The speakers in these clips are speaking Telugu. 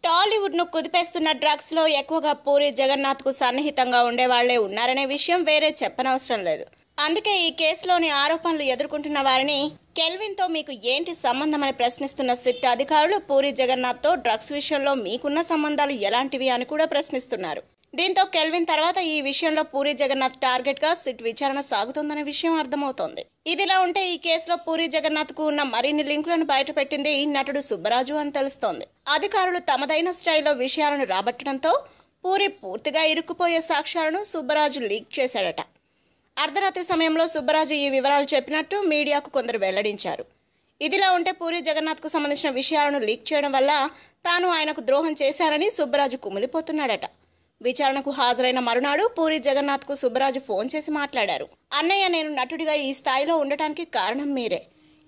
టాలీవుడ్ ను కుదిపేస్తున్న డ్రగ్స్ లో ఎక్కువగా పూరి జగన్నాథ్ కు సన్నిహితంగా ఉండేవాళ్లే ఉన్నారనే విషయం వేరే చెప్పనవసరం లేదు. అందుకే ఈ కేసులోని ఆరోపణలు ఎదుర్కొంటున్న వారిని కెల్విన్ తో మీకు ఏంటి సంబంధం అని ప్రశ్నిస్తున్న సిట్ అధికారులు పూరి జగన్నాథ్ తో డ్రగ్స్ విషయంలో మీకున్న సంబంధాలు ఎలాంటివి అని కూడా ప్రశ్నిస్తున్నారు. దీంతో కెల్విన్ తర్వాత ఈ విషయంలో పూరి జగన్నాథ్ టార్గెట్ గా సిట్ విచారణ సాగుతోందనే విషయం అర్థమవుతోంది. ఇదిలా ఉంటే ఈ కేసులో పూరి జగన్నాథ్ కు ఉన్న మరిన్ని లింకులను బయటపెట్టింది నటుడు సుబ్బరాజు అని తెలుస్తోంది. అధికారులు తమదైన స్టైల్లో విషయాలను రాబట్టడంతో పూరి పూర్తిగా ఇరుక్కుపోయే సాక్ష్యాలను సుబ్బరాజు లీక్ చేశాడట. అర్ధరాత్రి సమయంలో సుబ్బరాజు ఈ వివరాలు చెప్పినట్టు మీడియాకు కొందరు వెల్లడించారు. ఇదిలా ఉంటే పూరి జగన్నాథ్ కు సంబంధించిన విషయాలను లీక్ చేయడం వల్ల తాను ఆయనకు ద్రోహం చేశారని సుబ్బరాజు కుమిలిపోతున్నాడట. విచారణకు హాజరైన మరునాడు పూరి జగన్నాథ్ కు సుబ్బరాజు ఫోన్ చేసి మాట్లాడారు. అన్నయ్య, నేను నటుడిగా ఈ స్థాయిలో ఉండటానికి కారణం మీరే.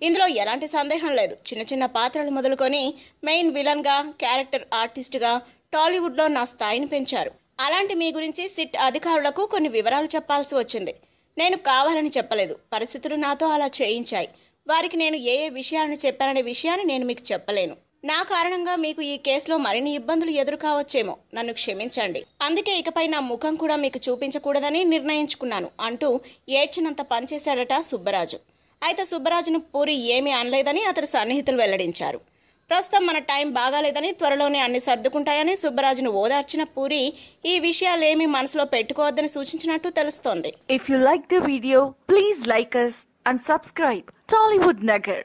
ఇందులో ఎలాంటి సందేహం లేదు. చిన్న చిన్న పాత్రలు మొదలుకొని మెయిన్ విలన్ గా, క్యారెక్టర్ ఆర్టిస్ట్ గా టాలీవుడ్ లో నా స్థాయిని పెంచారు. అలాంటి మీ గురించి సిట్ అధికారులకు కొన్ని వివరాలు చెప్పాల్సి వచ్చింది. నేను కావాలని చెప్పలేదు, పరిస్థితులు నాతో అలా చేయించాయి. వారికి నేను ఏ విషయాలను చెప్పాననే విషయాన్ని నేను మీకు చెప్పలేను. నా కారణంగా మీకు ఈ కేసులో మరిన్ని ఇబ్బందులు ఎదురు కావచ్చేమో, నన్ను క్షమించండి. అందుకే ఇకపై నా ముఖం కూడా మీకు చూపించకూడదని నిర్ణయించుకున్నాను అంటూ ఏడ్చినంత పనిచేశాడట సుబ్బరాజు. అయితే సుబ్బరాజును పూరి ఏమీ అనలేదని అతడి సన్నిహితులు వెల్లడించారు. ప్రస్తుతం మన టైం బాగాలేదని, త్వరలోనే అన్ని సర్దుకుంటాయని సుబ్బరాజును ఓదార్చిన పూరి ఈ విషయాలేమీ మనసులో పెట్టుకోవద్దని సూచించినట్టు తెలుస్తోంది. If you like the video, please like us and subscribe Tollywood Nagar.